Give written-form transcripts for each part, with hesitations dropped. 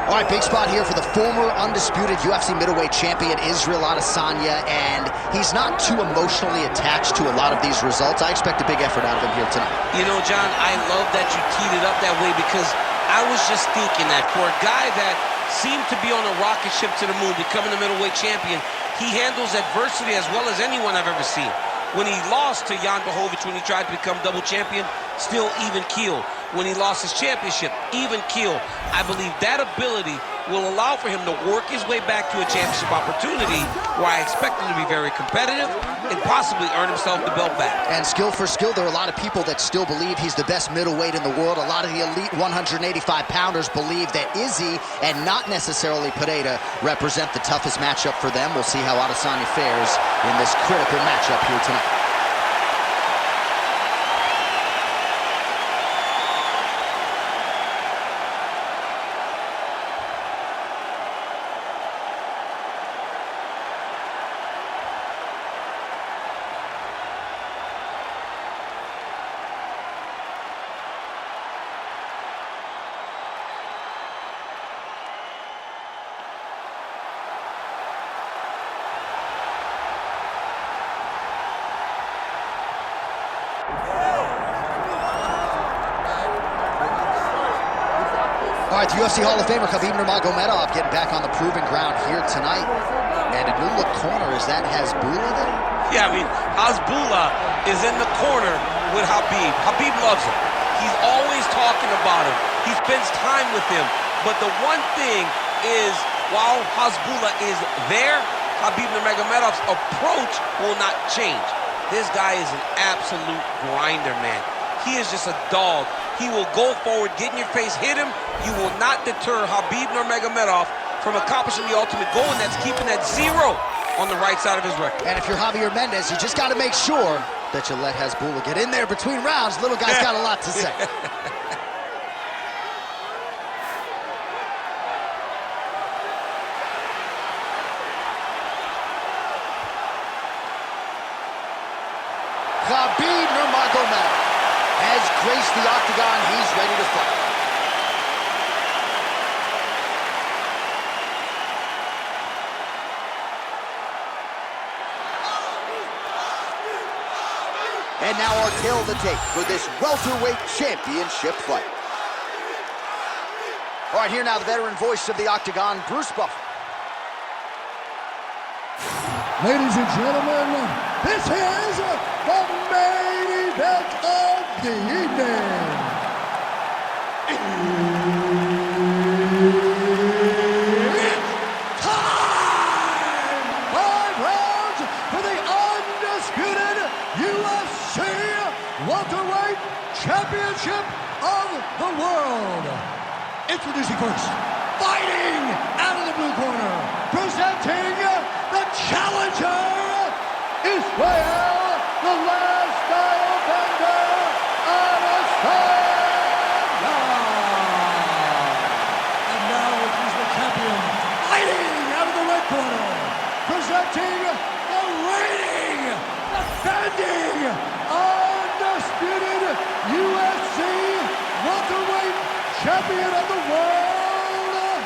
All right, big spot here for the former undisputed UFC middleweight champion, Israel Adesanya, and he's not too emotionally attached to a lot of these results. I expect a big effort out of him here tonight. You know, John, I love that you teed it up that way, because I was just thinking that for a guy that seemed to be on a rocket ship to the moon, becoming a middleweight champion, he handles adversity as well as anyone I've ever seen. When he lost to Jan Blachowicz, when he tried to become double champion, still even keel. When he lost his championship, even keel. I believe that ability will allow for him to work his way back to a championship opportunity, where I expect him to be very competitive and possibly earn himself the belt back. And skill for skill, there are a lot of people that still believe he's the best middleweight in the world. A lot of the elite 185-pounders believe that Izzy and not necessarily Pereira represent the toughest matchup for them. We'll see how Adesanya fares in this critical matchup here tonight. All right, the UFC Hall of Famer Khabib Nurmagomedov getting back on the proven ground here tonight. And a new look corner, is that Hasbulla there? Yeah, I mean, Hasbulla is in the corner with Khabib. Khabib loves him. He's always talking about him. He spends time with him. But the one thing is, while Hasbulla is there, Khabib Nurmagomedov's approach will not change. This guy is an absolute grinder, man. He is just a dog. He will go forward, get in your face, hit him. You will not deter Khabib Nurmagomedov from accomplishing the ultimate goal, and that's keeping that 0 on the right side of his record. And if you're Javier Mendez, you just got to make sure that you let Hasbulla get in there between rounds. Little guy's got a lot to say. Khabib Nurmagomedov has graced the octagon. He's ready to fight. And now our tale of the tape for this welterweight championship fight. All right, here now the veteran voice of the octagon, Bruce Buffer. Ladies and gentlemen, this is the main event of the evening. It's time! 5 rounds for the undisputed UFC welterweight championship of the world. Introducing first, fighting out of the blue corner, presenting the challenger, Israel, the last style bender, Adesanya. And now he's the champion, fighting out of the red corner, presenting the reigning, defending, undisputed UFC welterweight champion of the world,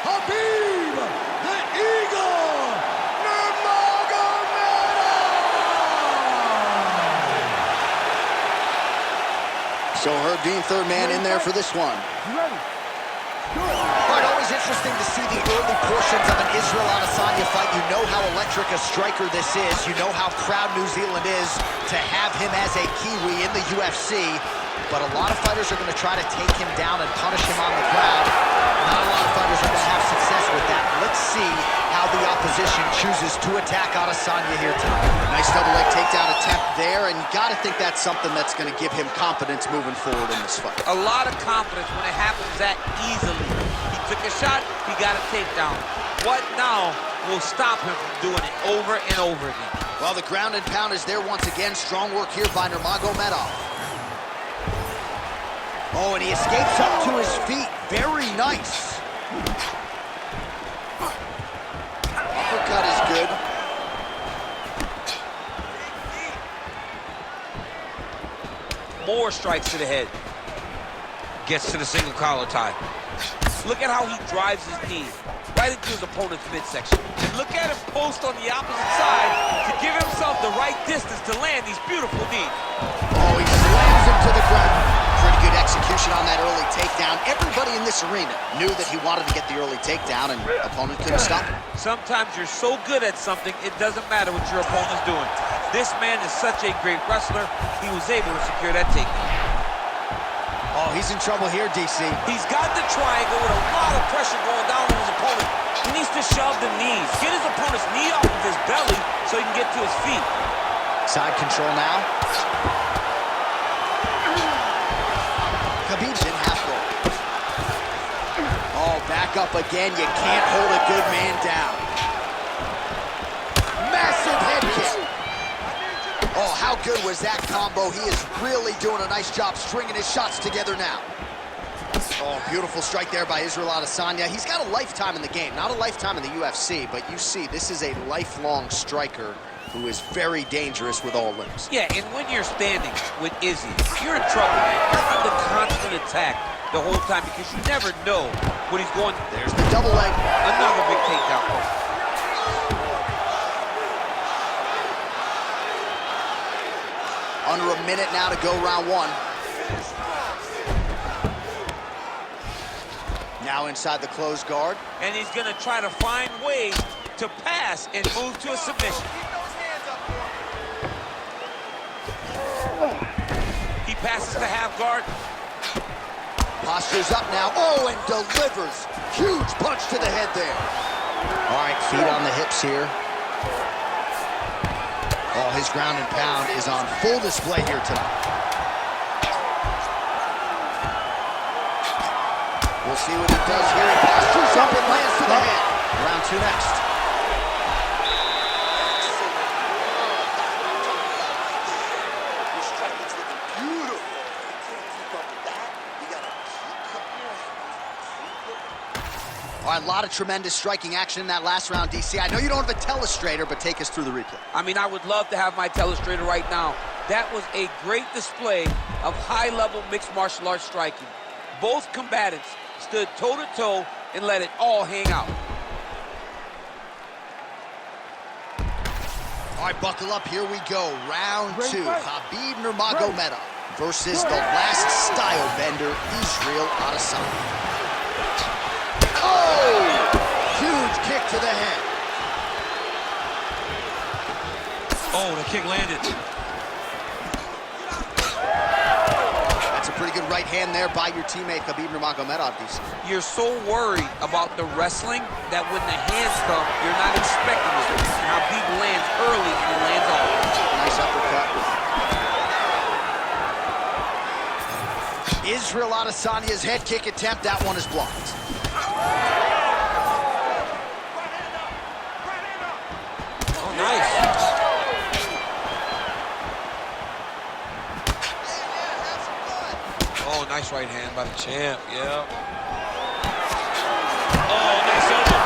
Khabib, the Eagle, So Herb Dean, third man in there for this one. You ready? Good. All right, always interesting to see the early portions of an Israel Adesanya fight. You know how electric a striker this is. You know how proud New Zealand is to have him as a Kiwi in the UFC. But a lot of fighters are going to try to take him down and punish him on the ground. Not a lot of fighters are going to have success with that. Let's see how the opposition chooses to attack Adesanya here tonight. Nice double leg takedown attempt there, and you got to think that's something that's going to give him confidence moving forward in this fight. A lot of confidence when it happens that easily. He took a shot, he got a takedown. What now will stop him from doing it over and over again? Well, the ground and pound is there once again. Strong work here by Nurmagomedov. Oh, and he escapes up to his feet. Very nice. Uppercut is good. more strikes to the head. Gets to the single collar tie. Look at how he drives his knee right into his opponent's midsection. And look at him post on the opposite side to give himself the right distance to land these beautiful knees. Oh, he slams him to the ground. Pretty good execution on that early takedown. Everybody in this arena knew that he wanted to get the early takedown, and opponent couldn't stop him. Sometimes you're so good at something, it doesn't matter what your opponent's doing. This man is such a great wrestler, he was able to secure that takedown. Oh, he's in trouble here, DC. He's got the triangle with a lot of pressure going down on his opponent. He needs to shove the knees, get his opponent's knee off of his belly so he can get to his feet. Side control now. Khabib's in half guard. Oh, back up again. You can't hold a good man down. Massive head kick. Oh, how good was that combo? He is really doing a nice job stringing his shots together now. Oh, beautiful strike there by Israel Adesanya. He's got a lifetime in the game, not a lifetime in the UFC, but you see, this is a lifelong striker who is very dangerous with all limbs. Yeah, and when you're standing with Izzy, you're in trouble, man. You're under constant attack the whole time because you never know what he's going. There's the double leg. Another big takedown. Under a minute now to go round one. Now inside the closed guard. And he's going to try to find ways to pass and move to a submission. He passes to half guard. Postures up now. Oh, and delivers. Huge punch to the head there. All right, feet on the hips here. Oh, his ground and pound is on full display here tonight. We'll see what he does here. He postures up and lands to the head. Round two next. Your striking's looking beautiful. You can't keep up with that. You gotta keep up your hands. All right, a lot of tremendous striking action in that last round, DC. I know you don't have a telestrator, but take us through the replay. I mean, I would love to have my telestrator right now. That was a great display of high-level mixed martial arts striking. Both combatants stood toe-to-toe and let it all hang out. All right, buckle up. Here we go. Round two. Khabib Nurmagomedov versus the last style bender, Israel Adesanya. Oh! Huge kick to the head. Oh, the kick landed. That's a pretty good right hand there by your teammate, Khabib Nurmagomedov, DC. You're so worried about the wrestling that when the hands come, you're not expecting it. And Khabib lands early and he lands off. Nice uppercut. Israel Adesanya's head kick attempt. That one is blocked. Oh, nice. Oh, nice right hand by the champ, yeah. Oh, nice elbow.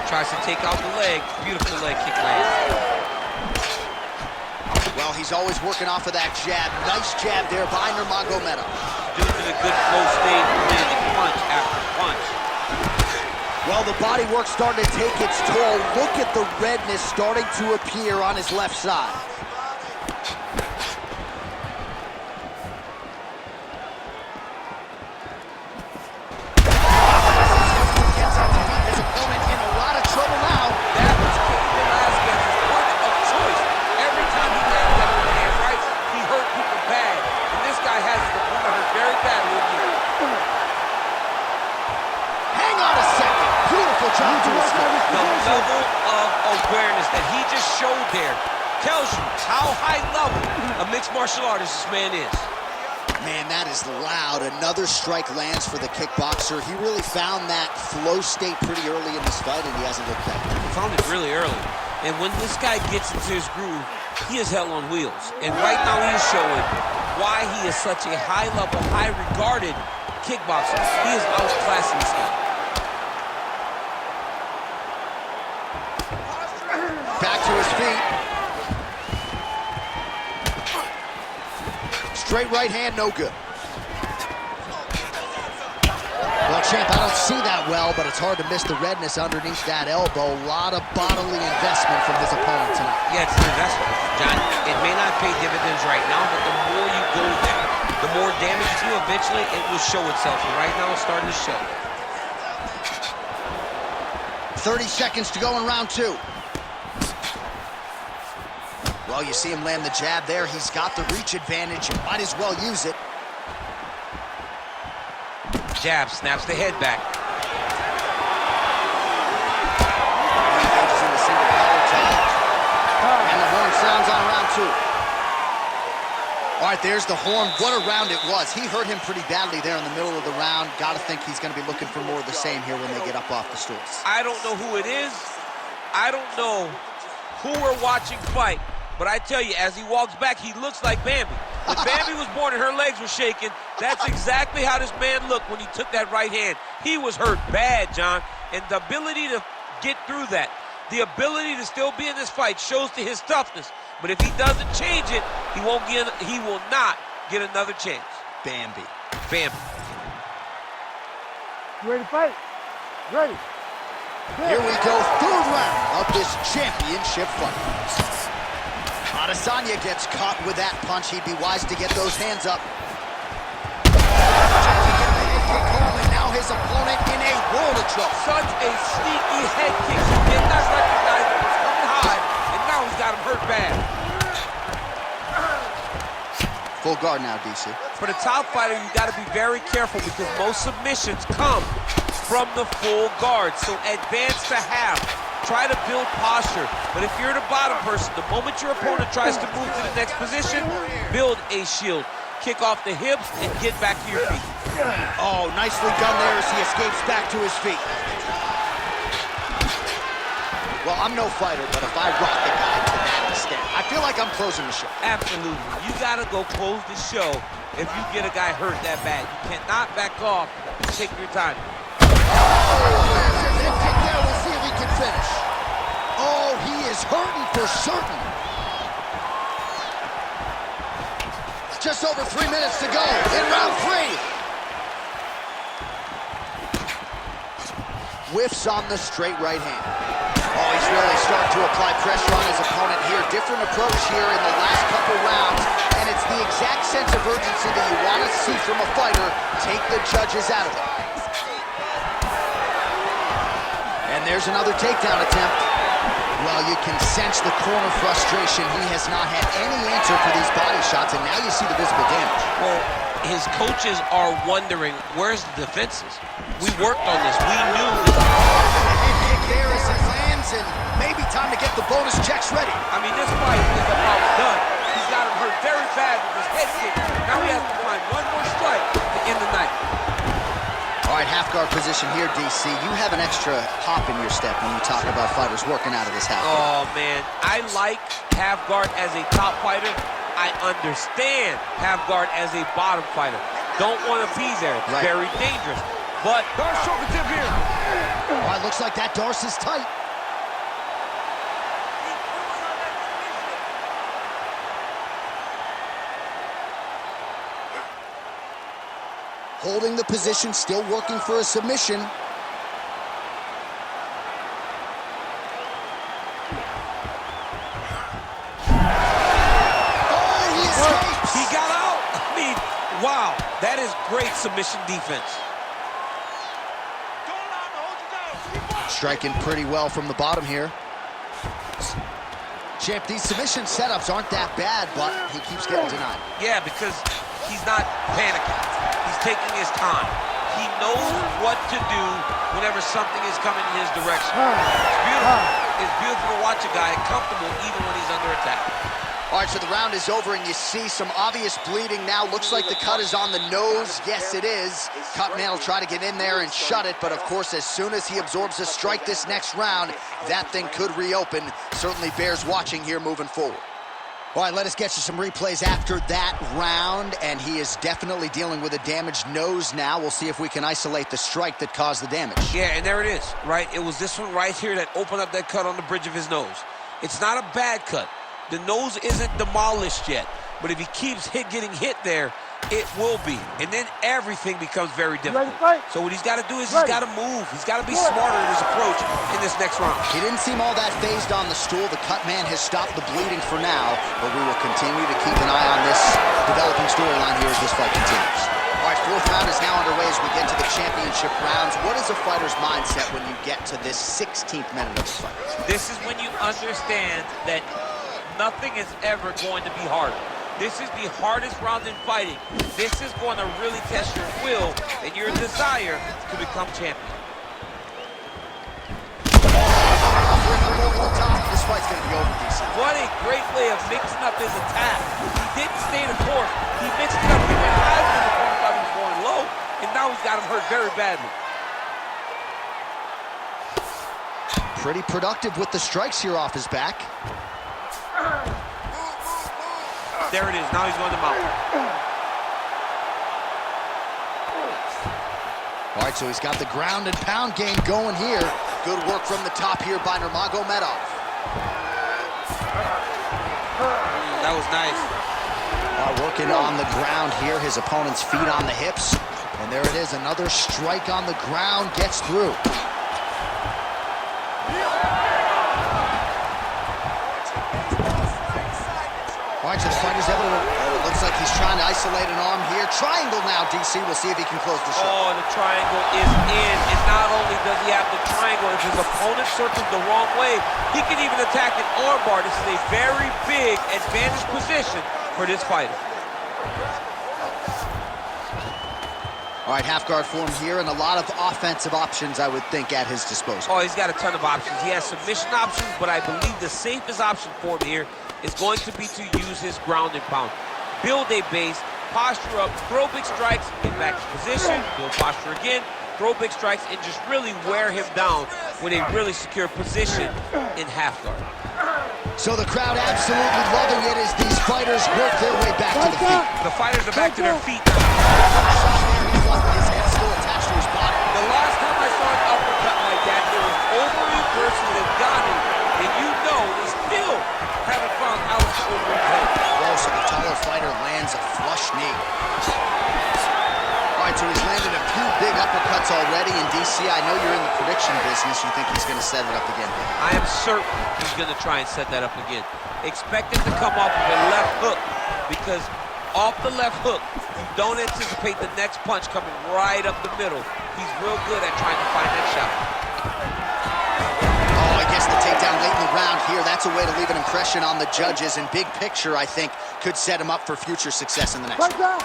Tries to take out the leg. Beautiful leg kick lands. Well, he's always working off of that jab. Nice jab there by Nurmagomedov. Dude's in a good flow state, landing punch after punch. Well, the body work starting to take its toll. Look at the redness starting to appear on his left side. Gets up to beat his opponent in a lot of trouble now. That was Cain Velasquez's weapon of choice. Every time he landed that overhand right, he hurt people bad. And this guy has his opponent hurt very badly again. Hang on a second. Beautiful job to escape. The level of awareness that he just showed there tells you how high level a mixed martial artist this man is. Man, that is loud. Another strike lands for the kickboxer. He really found that flow state pretty early in this fight, and he hasn't looked back. He found it really early. And when this guy gets into his groove, he is hell on wheels. And right now he is showing why he is such a high-level, high-regarded kickboxer. He is outclassing this guy. Back to his feet. feet. Straight right hand, no good. Well, champ, I don't see that well, but it's hard to miss the redness underneath that elbow. A lot of bodily investment from his opponent tonight. Yeah, it's an investment, John. It may not pay dividends right now, but the more you go there, the more damage you do, eventually it will show itself. And right now, it's starting to show. 30 seconds to go in round 2. Well, you see him land the jab there. He's got the reach advantage. You might as well use it. Jab, snaps the head back. Engages in the single power tag. And the horn sounds on round 2. All right, there's the horn. What a round it was. He hurt him pretty badly there in the middle of the round. Got to think he's going to be looking for more of the same here when they get up off the stools. I don't know who it is. I don't know who we're watching fight. But I tell you, as he walks back, he looks like Bambi. When Bambi was born and her legs were shaking, that's exactly how this man looked when he took that right hand. He was hurt bad, John. And the ability to get through that, the ability to still be in this fight shows to his toughness. But if he doesn't change it, he will not get another chance. Bambi. Bambi. You ready to fight? Ready. Here we go, 3rd round of this championship fight. Adesanya gets caught with that punch. He'd be wise to get those hands up. And now his opponent in a world of trouble. Such a sneaky head kick. He did not recognize it was coming high, and now he's got him hurt bad. Full guard now, DC. For the top fighter, you got to be very careful because most submissions come from the full guard. So advance to half. Try to build posture. But if you're the bottom person, the moment your opponent tries to move to the next position, build a shield. Kick off the hips and get back to your feet. Oh, nicely done there as he escapes back to his feet. Well, I'm no fighter, but if I rock a guy to that extent, I feel like I'm closing the show. Absolutely. You got to go close the show if you get a guy hurt that bad. You cannot back off and take your time. We'll see if he can finish. Oh, he is hurting for certain. Just over 3 minutes to go in round 3. Whiffs on the straight right hand. Oh, he's really starting to apply pressure on his opponent here. Different approach here in the last couple rounds, and it's the exact sense of urgency that you want to see from a fighter. Take the judges out of it. And there's another takedown attempt. Well, you can sense the corner frustration. He has not had any answer for these body shots, and now you see the visible damage. Well, his coaches are wondering, where's the defenses? We worked on this. We knew. Head kick there as it lands, and maybe time to get the bonus checks ready. I mean, this fight is about done. He's got him hurt very bad with his head kick. Now he has to find one more strike to end the night. All right, half guard position here, DC. You have an extra hop in your step when you talk about fighters working out of this half guard. Oh, man. I like half guard as a top fighter. I understand half guard as a bottom fighter. Don't want to be there. It's very dangerous. But Darce shoulder tip here. All right, looks like that Darce is tight. Holding the position, still working for a submission. Oh, he escapes! He got out! I mean, wow, that is great submission defense. Striking pretty well from the bottom here. Champ, these submission setups aren't that bad, but he keeps getting denied. Yeah, because he's not panicking. He's taking his time. He knows what to do whenever something is coming in his direction. It's beautiful. It's beautiful to watch a guy comfortable even when he's under attack. All right, so the round is over, and you see some obvious bleeding now. Looks like the cut is on the nose. Yes, it is. Cut man will try to get in there and shut it, but of course, as soon as he absorbs a strike this next round, that thing could reopen. Certainly bears watching here moving forward. All right, let us get you some replays after that round, and he is definitely dealing with a damaged nose now. We'll see if we can isolate the strike that caused the damage. Yeah, and there it is, right? It was this one right here that opened up that cut on the bridge of his nose. It's not a bad cut. The nose isn't demolished yet, but if he keeps getting hit there, it will be. And then everything becomes very difficult. So what he's got to do is he's got to move. He's got to be smarter in his approach in this next round. He didn't seem all that phased on the stool. The cut man has stopped the bleeding for now, but we will continue to keep an eye on this developing storyline here as this fight continues. All right, fourth round is now underway as we get to the championship rounds. What is a fighter's mindset when you get to this 16th minute of the fight? This is when you understand that nothing is ever going to be hard. This is the hardest round in fighting. This is going to really test your will and your desire to become champion. This fight's going to be over, DC. What a great way of mixing up his attack. He didn't stay the course. He mixed it up. He went high when the corner thought he was going low, and now he's got him hurt very badly. Pretty productive with the strikes here off his back. There it is. Now he's going to mount. All right, so he's got the ground and pound game going here. Good work from the top here by Nurmagomedov. That was nice. Working on the ground here, his opponent's feet on the hips. And there it is, another strike on the ground, gets through. All right, so the fighter's able to, it looks like he's trying to isolate an arm here. Triangle now, DC. We'll see if he can close the shot. Oh, the triangle is in. And not only does he have the triangle, if his opponent circles the wrong way, he can even attack an arm bar. This is a very big advantage position for this fighter. All right, half guard form here, and a lot of offensive options, I would think, at his disposal. Oh, he's got a ton of options. He has submission options, but I believe the safest option for him here is going to be to use his ground and pound. Build a base, posture up, throw big strikes, get back to position, build posture again, throw big strikes, and just really wear him down with a really secure position in half guard. So the crowd absolutely loving it as these fighters work their way back to the feet. The fighters are back to their feet now. His head still attached to his body. The last time I saw an uppercut like that, it was over in person that got him, and you know they still haven't found out over his head. Oh, so the taller fighter lands a flush knee. All right, so he's landed a few big uppercuts already in DC. I know you're in the prediction business. You think he's going to set it up again? I am certain he's going to try and set that up again. Expect him to come off with a left hook, because off the left hook, you don't anticipate the next punch coming right up the middle. He's real good at trying to find that shot. Oh, I guess the takedown late in the round here, that's a way to leave an impression on the judges, and big picture, I think, could set him up for future success in the next round.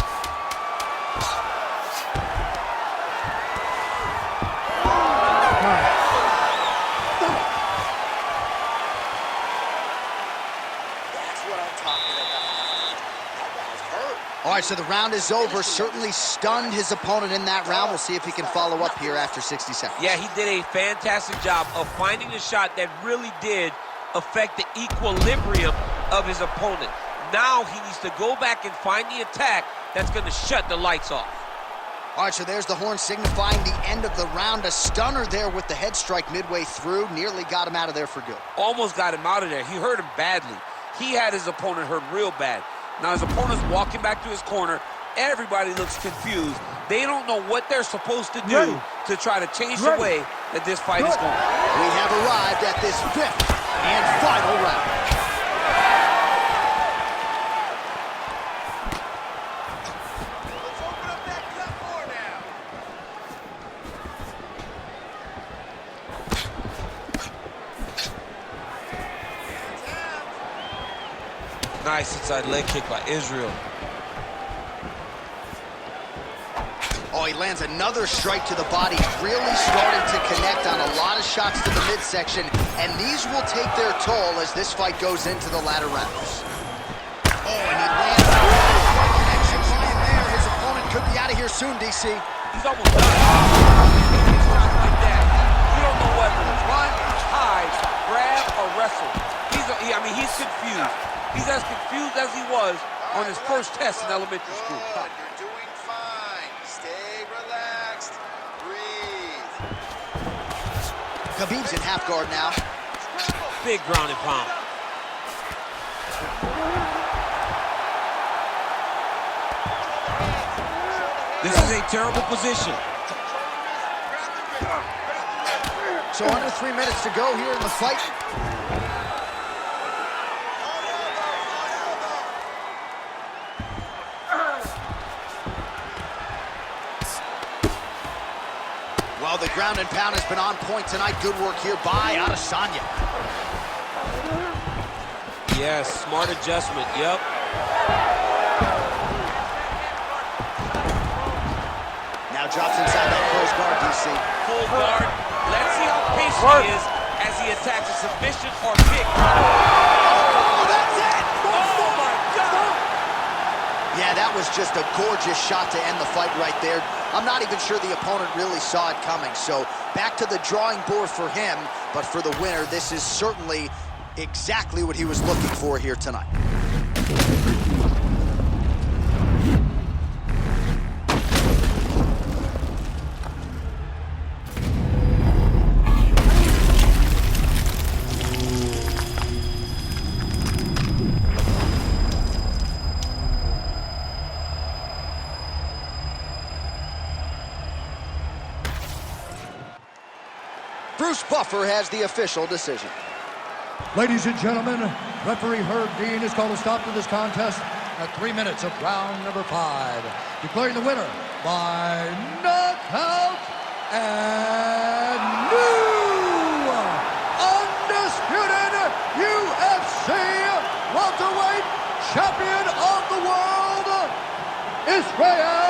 All right, so the round is over. Certainly stunned his opponent in that round. We'll see if he can follow up here after 60 seconds. Yeah, he did a fantastic job of finding the shot that really did affect the equilibrium of his opponent. Now he needs to go back and find the attack that's going to shut the lights off. All right, so there's the horn signifying the end of the round. A stunner there with the head strike midway through. Nearly got him out of there for good. Almost got him out of there. He hurt him badly. He had his opponent hurt real bad. Now his opponent's walking back to his corner. Everybody looks confused. They don't know what they're supposed to do to try to change the way that this fight is going. We have arrived at this fifth and final round. Let's open up that cut more now. Nice inside leg kick by Israel. Oh, he lands another strike to the body, really starting to connect on a lot of shots to the midsection, and these will take their toll as this fight goes into the latter rounds. Oh, and he lands a really connection line there. His opponent could be out of here soon, DC. He's almost done. It's not like that. You don't know whether to run, hide, grab, or wrestle. He's confused. He's as confused as he was on his first test in elementary school. You're doing fine. Stay relaxed. Breathe. Khabib's in half guard now. Big ground and pound. This is a terrible position. So under 3 minutes to go here in the fight. Well, the ground and pound has been on point tonight. Good work here by Adesanya. Yes, smart adjustment, yep. Now drops inside that close guard, DC. Full guard. Let's see how patient he is as he attacks a submission or kick. Oh, that's it! Oh, my God! Yeah, that was just a gorgeous shot to end the fight right there. I'm not even sure the opponent really saw it coming. So back to the drawing board for him. But for the winner, this is certainly exactly what he was looking for here tonight. Bruce Buffer has the official decision. Ladies and gentlemen, referee Herb Dean has called a stop to this contest at 3 minutes of round number 5, declaring the winner by knockout and new undisputed UFC welterweight champion of the world, Israel